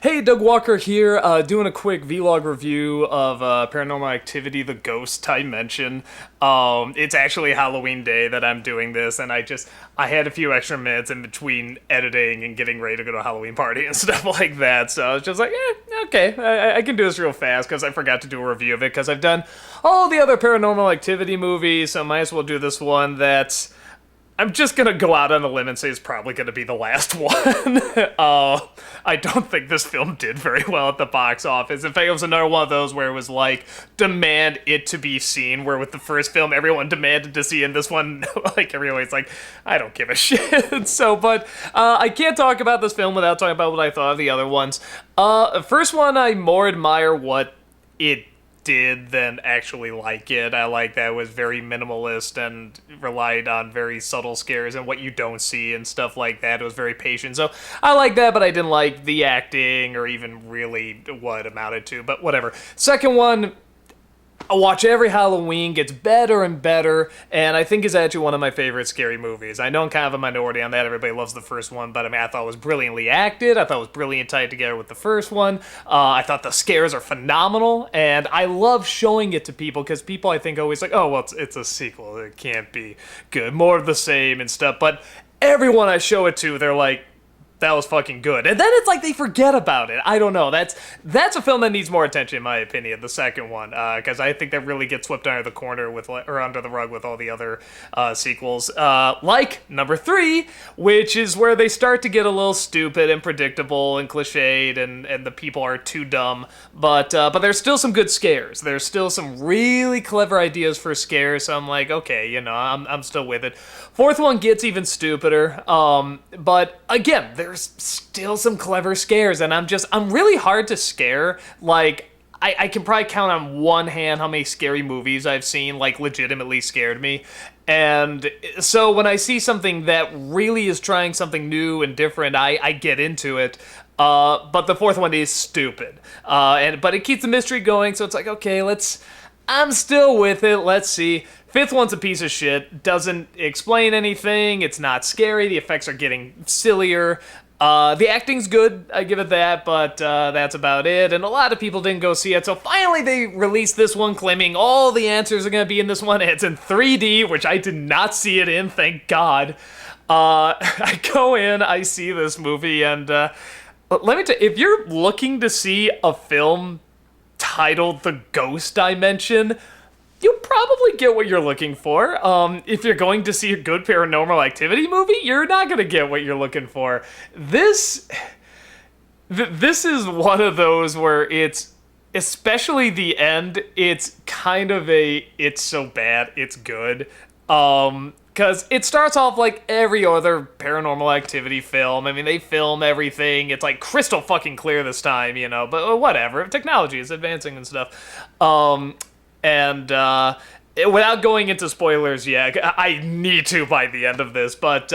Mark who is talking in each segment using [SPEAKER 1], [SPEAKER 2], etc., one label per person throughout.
[SPEAKER 1] Hey, Doug Walker here, doing a quick vlog review of Paranormal Activity: The Ghost Dimension. It's actually Halloween Day that I'm doing this, and I had a few extra minutes in between editing and getting ready to go to a Halloween party and stuff like that, so I was just like, okay, I can do this real fast, because I forgot to do a review of it, because I've done all the other Paranormal Activity movies, so I might as well do this one that's... I'm just gonna go out on a limb and say it's probably gonna be the last one. I don't think this film did very well at the box office. In fact, it was another one of those where it was like, demand it to be seen, where with the first film, everyone demanded to see, and this one, like, everyone's like, I don't give a shit. But I can't talk about this film without talking about what I thought of the other ones. First one, I more admire what it did than actually like it. I like that it was very minimalist and relied on very subtle scares and what you don't see and stuff like that. It was very patient. So I like that, but I didn't like the acting or even really what it amounted to, but whatever. Second one, I watch every Halloween, gets better and better, and I think is actually one of my favorite scary movies. I know I'm kind of a minority on that. Everybody loves the first one, but I mean, I thought it was brilliantly acted. I thought it was brilliant tied together with the first one. I thought the scares are phenomenal, and I love showing it to people, because people, I think, always like, oh, well, it's a sequel. It can't be good. More of the same and stuff, but everyone I show it to, they're like, that was fucking good. And then it's like they forget about it. I don't know. That's a film that needs more attention, in my opinion, the second one, because I think that really gets swept under the corner with, or under the rug with all the other sequels. Like number 3, which is where they start to get a little stupid and predictable and cliched, and the people are too dumb. But there's still some good scares. There's still some really clever ideas for scares. So I'm like, okay, I'm still with it. Fourth one gets even stupider. But again, there's still some clever scares, and I'm really hard to scare. Like, I can probably count on one hand how many scary movies I've seen, like, legitimately scared me. And so when I see something that really is trying something new and different, I get into it. But the fourth one is stupid. But it keeps the mystery going, so it's like, okay, I'm still with it, let's see. Fifth one's a piece of shit, doesn't explain anything, it's not scary, the effects are getting sillier. The acting's good, I give it that, but that's about it, and a lot of people didn't go see it, so finally they released this one claiming all the answers are gonna be in this one. It's in 3D, which I did not see it in, thank God. I go in, I see this movie, and let me tell you, if you're looking to see a film titled The Ghost Dimension, you'll probably get what you're looking for. If you're going to see a good Paranormal Activity movie, you're not going to get what you're looking for. This is one of those where it's, especially the end, it's kind of it's so bad, it's good. Because it starts off like every other Paranormal Activity film. I mean, they film everything. It's like crystal fucking clear this time, but whatever. Technology is advancing and stuff. Without going into spoilers yet, I need to by the end of this, but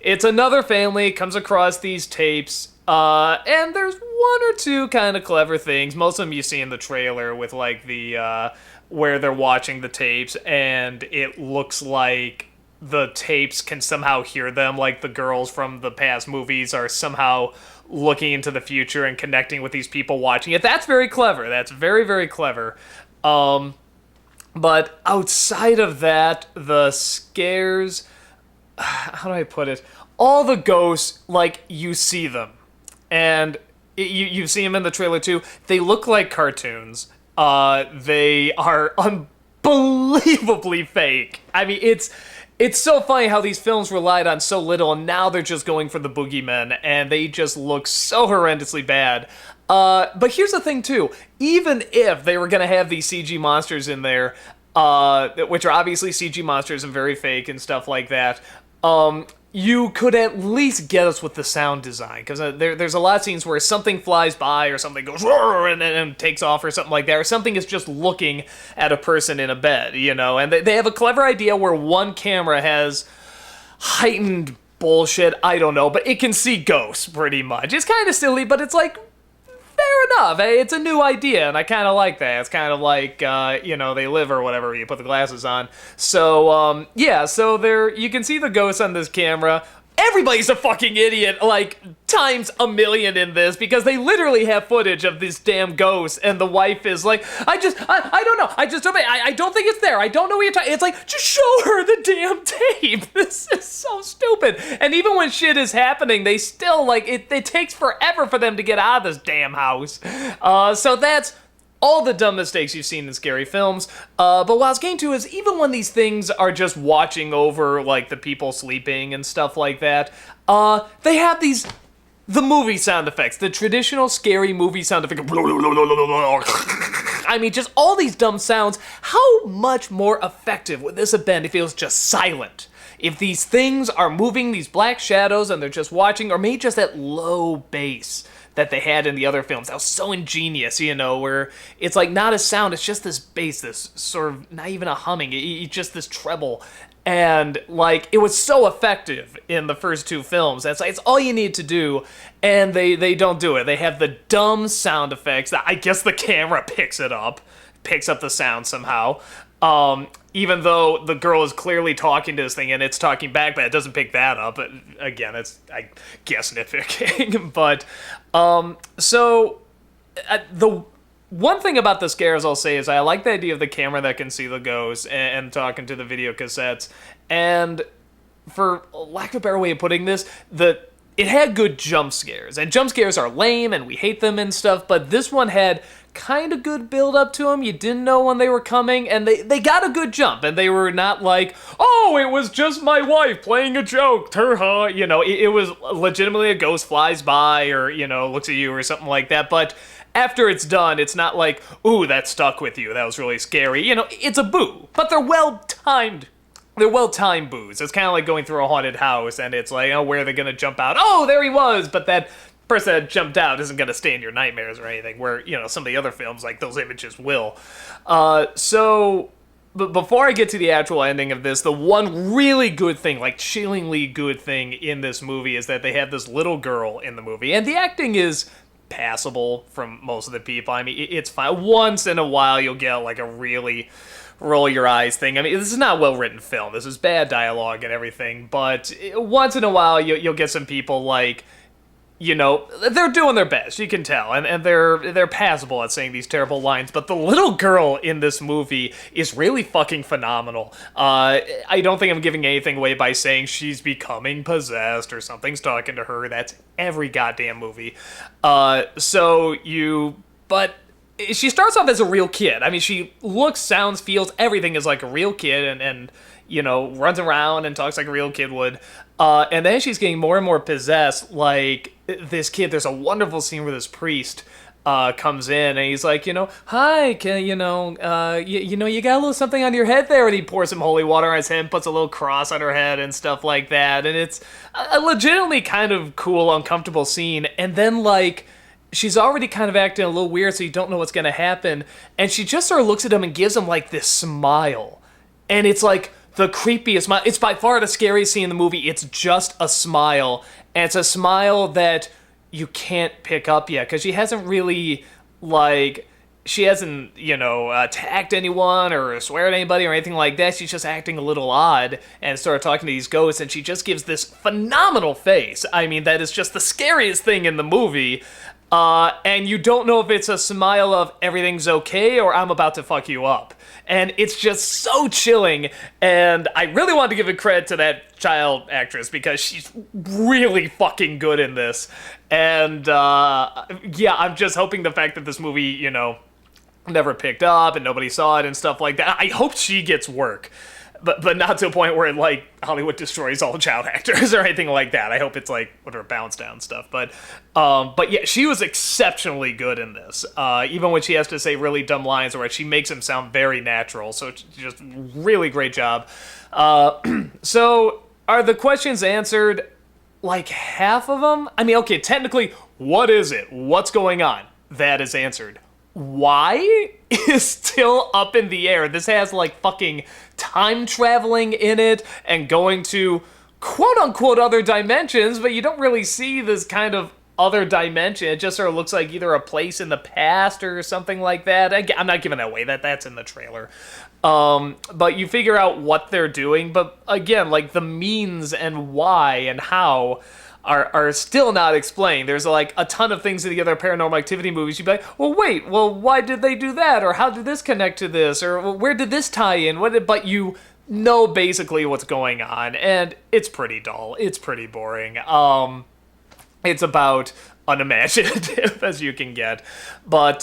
[SPEAKER 1] it's another family comes across these tapes, and there's one or two kind of clever things. Most of them you see in the trailer with, like, the where they're watching the tapes, and it looks like the tapes can somehow hear them, like the girls from the past movies are somehow looking into the future and connecting with these people watching it. That's very clever. That's very, very clever. But outside of that, the scares, how do I put it? All the ghosts, like, you see them. And you see them in the trailer too. They look like cartoons. They are unbelievably fake. I mean, it's so funny how these films relied on so little, and now they're just going for the boogeymen, and they just look so horrendously bad. But here's the thing, too. Even if they were going to have these CG monsters in there, which are obviously CG monsters and very fake and stuff like that, you could at least get us with the sound design. Because there's a lot of scenes where something flies by or something goes roar and takes off or something like that. Or something is just looking at a person in a bed, And they have a clever idea where one camera has heightened bullshit, I don't know, but it can see ghosts pretty much. It's kind of silly, but it's like, fair enough. It's a new idea, and I kind of like that. It's kind of like, They Live or whatever, you put the glasses on. So, so you can see the ghosts on this camera. everybody's a fucking idiot, like, times a million in this, because they literally have footage of this damn ghost, and the wife is like, I don't know, I don't think it's there, I don't know what you're talking, it's like, just show her the damn tape, this is so stupid, and even when shit is happening, they still, like, it takes forever for them to get out of this damn house, so that's all the dumb mistakes you've seen in scary films. But what I was getting to is even when these things are just watching over, like, the people sleeping and stuff like that, they have the movie sound effects, the traditional scary movie sound effect. I mean, just all these dumb sounds. How much more effective would this have been if it was just silent? If these things are moving, these black shadows, and they're just watching, or maybe just that low bass that they had in the other films. That was so ingenious, you know, where it's like not a sound, it's just this bass, this sort of, not even a humming, just this treble. And, like, it was so effective in the first two films. That's like, it's all you need to do, and they don't do it. They have the dumb sound effects that I guess the camera picks up the sound somehow. Even though the girl is clearly talking to this thing and it's talking back, but it doesn't pick that up. But again, it's, I guess, nitpicking. But, the one thing about the scares I'll say is I like the idea of the camera that can see the ghost and talking to the video cassettes. And for lack of a better way of putting this, it had good jump scares. And jump scares are lame and we hate them and stuff, but this one had kind of good build up to them. You didn't know when they were coming, and they got a good jump, and they were not like, oh, it was just my wife playing a joke, terha, you know, it was legitimately a ghost flies by or, you know, looks at you or something like that. But after it's done, it's not like, ooh, that stuck with you, that was really scary, you know, it's a boo, but they're well-timed boos. It's kind of like going through a haunted house, and it's like, oh, where are they gonna jump out? Oh, there he was, but that person that jumped out isn't going to stay in your nightmares or anything, where, you know, some of the other films, like, those images will. But before I get to the actual ending of this, the one really good thing, like, chillingly good thing in this movie is that they have this little girl in the movie, and the acting is passable from most of the people. I mean, it's fine. Once in a while, you'll get, like, a really roll your eyes thing. I mean, this is not a well-written film. This is bad dialogue and everything, but once in a while, you'll get some people, like, you know, they're doing their best, you can tell, and they're passable at saying these terrible lines, but the little girl in this movie is really fucking phenomenal. I don't think I'm giving anything away by saying she's becoming possessed or something's talking to her. That's every goddamn movie. But she starts off as a real kid. I mean, she looks, sounds, feels, everything is like a real kid, and you know, runs around and talks like a real kid would. And then she's getting more and more possessed, like this kid. There's a wonderful scene where this priest comes in and he's like, you know, hi, you got a little something on your head there, and he pours some holy water on his head, puts a little cross on her head and stuff like that, and it's a legitimately kind of cool, uncomfortable scene. And then, like, she's already kind of acting a little weird, so you don't know what's gonna happen, and she just sort of looks at him and gives him, like, this smile, and it's like the creepiest smile. It's by far the scariest scene in the movie. It's just a smile, and it's a smile that you can't pick up yet, because she hasn't really, like, she hasn't, you know, attacked anyone or swear at anybody or anything like that. She's just acting a little odd and started talking to these ghosts, and she just gives this phenomenal face. I mean, that is just the scariest thing in the movie. And you don't know if it's a smile of everything's okay or I'm about to fuck you up. And it's just so chilling, and I really want to give a credit to that child actress because she's really fucking good in this. And, yeah, I'm just hoping the fact that this movie, you know, never picked up and nobody saw it and stuff like that, I hope she gets work. But not to a point where, like, Hollywood destroys all child actors or anything like that. I hope it's, like, whatever, bounce down stuff. But yeah, she was exceptionally good in this. Even when she has to say really dumb lines, or she makes him sound very natural. So it's just really great job. So are the questions answered? Like, half of them? I mean, okay, technically, what is it? What's going on? That is answered. Why is still up in the air. This has, like, fucking time traveling in it and going to quote-unquote other dimensions, but you don't really see this kind of other dimension. It just sort of looks like either a place in the past or something like that. I'm not giving that away. That's in the trailer. But you figure out what they're doing. But again, like the means and why and how are still not explained. There's like a ton of things in the other Paranormal Activity movies. You'd be like, well, wait, well, why did they do that? Or how did this connect to this? Or well, where did this tie in? But you know basically what's going on, and it's pretty dull. It's pretty boring. It's about unimaginative as you can get. But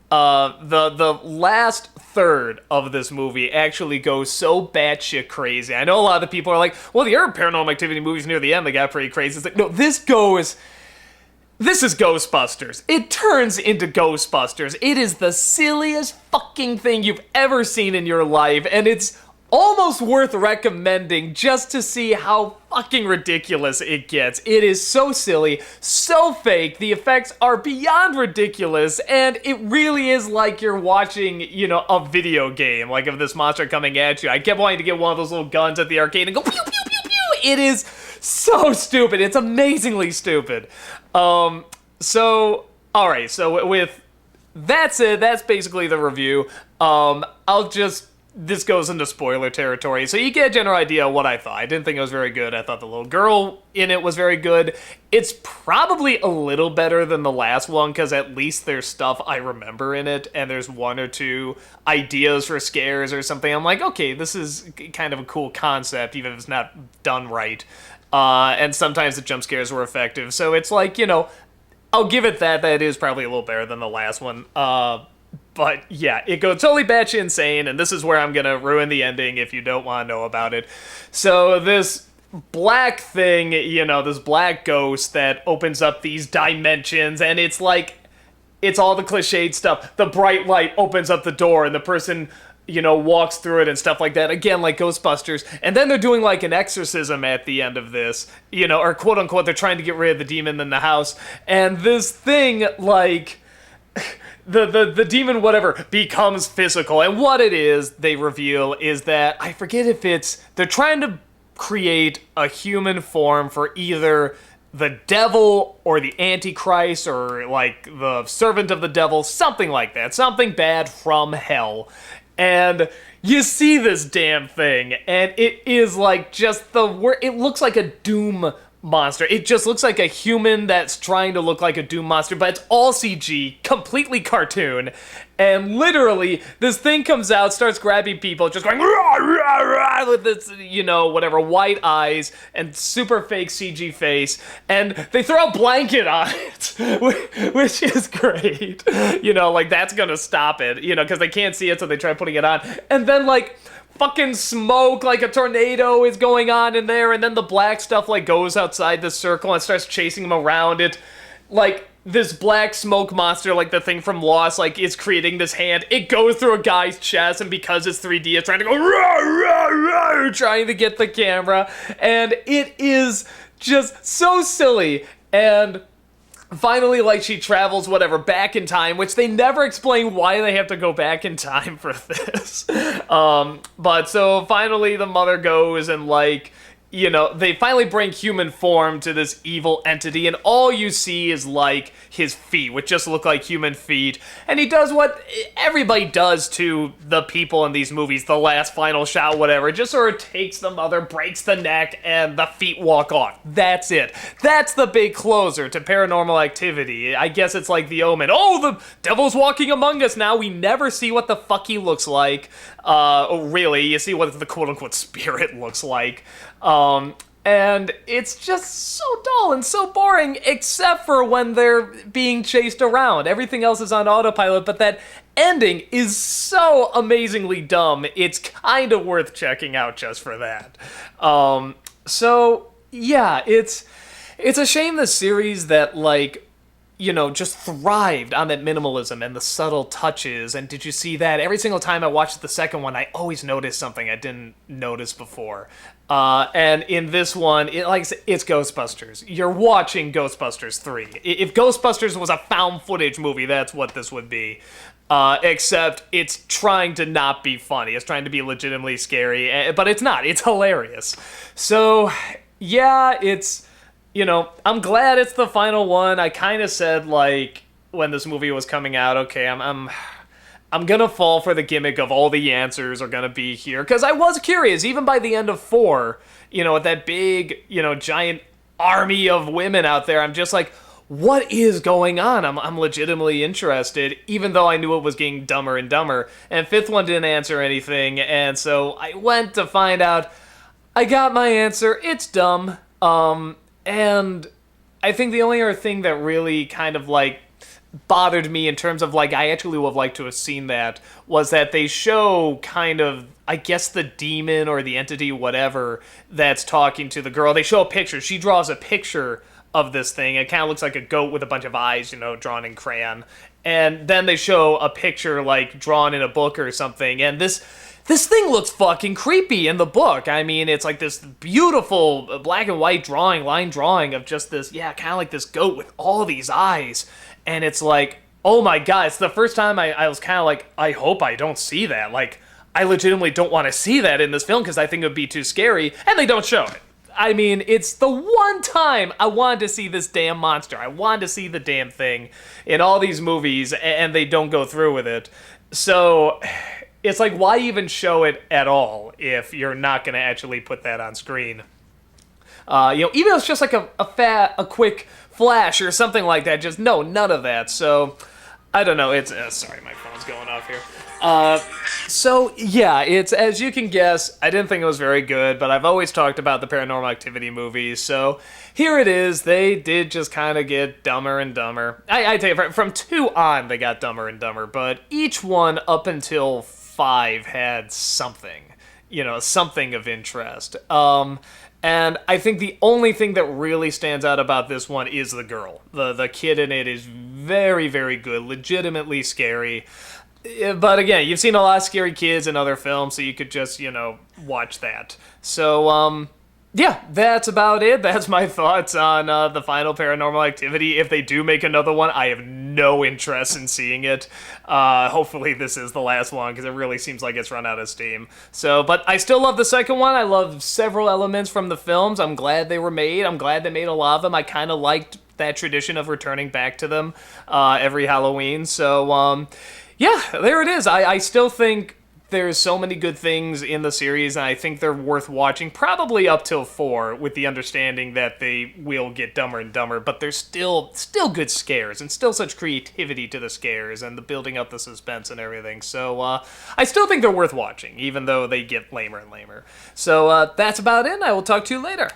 [SPEAKER 1] the last third of this movie actually goes so batshit crazy. I know a lot of the people are like, well, the other Paranormal Activity movies near the end, they got pretty crazy. It's like, no, this is Ghostbusters. It turns into Ghostbusters. It is the silliest fucking thing you've ever seen in your life, and it's almost worth recommending just to see how fucking ridiculous it gets. It is so silly, so fake, the effects are beyond ridiculous, and it really is like you're watching, a video game, like of this monster coming at you. I kept wanting to get one of those little guns at the arcade and go pew pew pew pew. It is so stupid. It's amazingly stupid. So, alright, so with that's it. That's basically the review. This goes into spoiler territory, so you get a general idea of what I thought. I didn't think it was very good. I thought the little girl in it was very good. It's probably a little better than the last one, because at least there's stuff I remember in it, and there's one or two ideas for scares or something. I'm like, okay, this is kind of a cool concept, even if it's not done right. And sometimes the jump scares were effective, so it's like, I'll give it that it is probably a little better than the last one. But yeah, it goes totally batshit insane, and this is where I'm gonna ruin the ending if you don't want to know about it. So this black thing, this black ghost that opens up these dimensions, and it's like, it's all the cliched stuff. The bright light opens up the door, and the person, walks through it and stuff like that. Again, like Ghostbusters. And then they're doing like an exorcism at the end of this, or quote unquote, they're trying to get rid of the demon in the house. And this thing, like, the demon, whatever, becomes physical. And what it is, they reveal, is that, I forget if they're trying to create a human form for either the devil or the Antichrist or, like, the servant of the devil, something like that. Something bad from hell. And you see this damn thing, and it is, like, just it looks like a Doom monster. It just looks like a human that's trying to look like a Doom monster, but it's all CG, completely cartoon, and literally, this thing comes out, starts grabbing people, just going rah, rah, rah, with this, whatever, white eyes and super fake CG face, and they throw a blanket on it, which is great. Like, that's gonna stop it, because they can't see it, so they try putting it on, and then, like, fucking smoke, like a tornado is going on in there, and then the black stuff, like, goes outside the circle and starts chasing him around it. Like, this black smoke monster, like the thing from Lost, like, is creating this hand. It goes through a guy's chest, and because it's 3D, it's trying to go rah, rah, rah, trying to get the camera, and it is just so silly. And finally, like, she travels, whatever, back in time, which they never explain why they have to go back in time for this. But so finally the mother goes and, like, they finally bring human form to this evil entity, and all you see is, like, his feet, which just look like human feet. And he does what everybody does to the people in these movies, the last final shot, whatever. Just sort of takes the mother, breaks the neck, and the feet walk off. That's it. That's the big closer to Paranormal Activity. I guess it's like The Omen. Oh, the devil's walking among us now. We never see what the fuck he looks like. Really, you see what the quote-unquote spirit looks like. And it's just so dull and so boring, except for when they're being chased around. Everything else is on autopilot, but that ending is so amazingly dumb, it's kind of worth checking out just for that. So, yeah, it's a shame the series that, like, just thrived on that minimalism and the subtle touches. And did you see that? Every single time I watched the second one, I always noticed something I didn't notice before. And in this one, it's Ghostbusters. You're watching Ghostbusters 3. If Ghostbusters was a found footage movie, that's what this would be. Except it's trying to not be funny. It's trying to be legitimately scary, but it's not. It's hilarious. So, yeah, it's I'm glad it's the final one. I kind of said, like, when this movie was coming out, okay, I'm gonna fall for the gimmick of all the answers are gonna be here, because I was curious, even by the end of 4, with that big, giant army of women out there, I'm just like, what is going on? I'm legitimately interested, even though I knew it was getting dumber and dumber. And 5th one didn't answer anything, and so I went to find out. I got my answer. It's dumb. And I think the only other thing that really kind of like bothered me in terms of like I actually would have liked to have seen that was that they show kind of, I guess, the demon or the entity, whatever, that's talking to the girl. They show a picture. She draws a picture of this thing. It kind of looks like a goat with a bunch of eyes, drawn in crayon. And then they show a picture like drawn in a book or something. And this thing looks fucking creepy in the book. I mean, it's like this beautiful black and white line drawing of just this, kind of like this goat with all these eyes. And it's like, oh my god, it's the first time I was kind of like, I hope I don't see that. Like, I legitimately don't want to see that in this film because I think it would be too scary, and they don't show it. I mean, it's the one time I wanted to see this damn monster. I wanted to see the damn thing in all these movies, and they don't go through with it. So it's like, why even show it at all if you're not going to actually put that on screen? Even if it's just like a quick flash or something like that, just no, none of that. So I don't know. It's sorry, my phone's going off here. So yeah, it's, as you can guess, I didn't think it was very good, but I've always talked about the Paranormal Activity movies, so here it is. They did just kind of get dumber and dumber. I tell you, from 2 on, they got dumber and dumber, but each one up until 5 had something, something of interest. And I think the only thing that really stands out about this one is the girl. The kid in it is very, very good, legitimately scary. But again, you've seen a lot of scary kids in other films, so you could just, watch that. So, yeah, that's about it. That's my thoughts on the final Paranormal Activity. If they do make another one, I have no interest in seeing it. Hopefully this is the last one, because it really seems like it's run out of steam. So, but I still love the second one. I love several elements from the films. I'm glad they were made. I'm glad they made a lot of them. I kind of liked that tradition of returning back to them every Halloween. So, yeah, there it is. I still think there's so many good things in the series, and I think they're worth watching, probably up till 4, with the understanding that they will get dumber and dumber, but there's still good scares, and still such creativity to the scares, and the building up the suspense and everything. So, I still think they're worth watching, even though they get lamer and lamer. So, that's about it, and I will talk to you later.